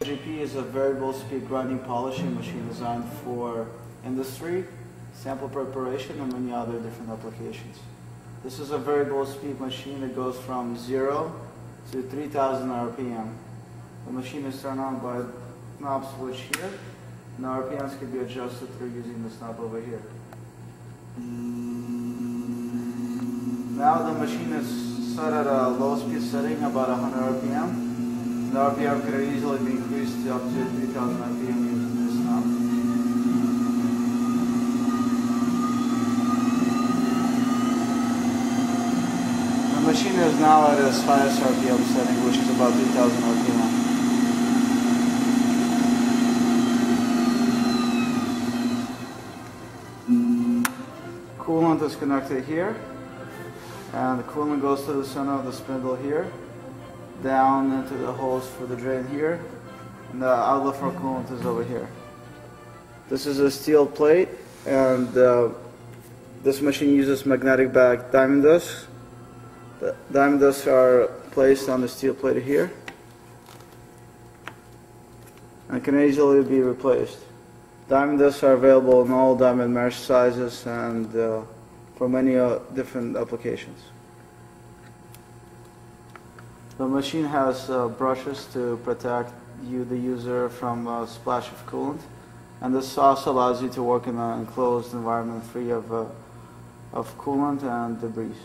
GP is a variable speed grinding polishing machine designed for industry, sample preparation, and many other different applications. This is a variable speed machine that goes from 0 to 3000 RPM. The machine is turned on by a knob switch here, and the RPMs can be adjusted through using this knob over here. Now the machine is set at a low speed setting, about 100 RPM. The RPM can easily be increased up to 3000 RPM using this knob. The machine is now at its highest RPM setting, which is about 3000 RPM. Coolant is connected here, and the coolant goes to the center of the spindle here, down into the hose for the drain here, and the outlet for coolant is over here. This is a steel plate, and this machine uses magnetic back diamond discs. The diamond discs are placed on the steel plate here and can easily be replaced. Diamond discs are available in all diamond mesh sizes and for many different applications. The machine has brushes to protect the user from a splash of coolant, and this also allows you to work in an enclosed environment free of coolant and debris.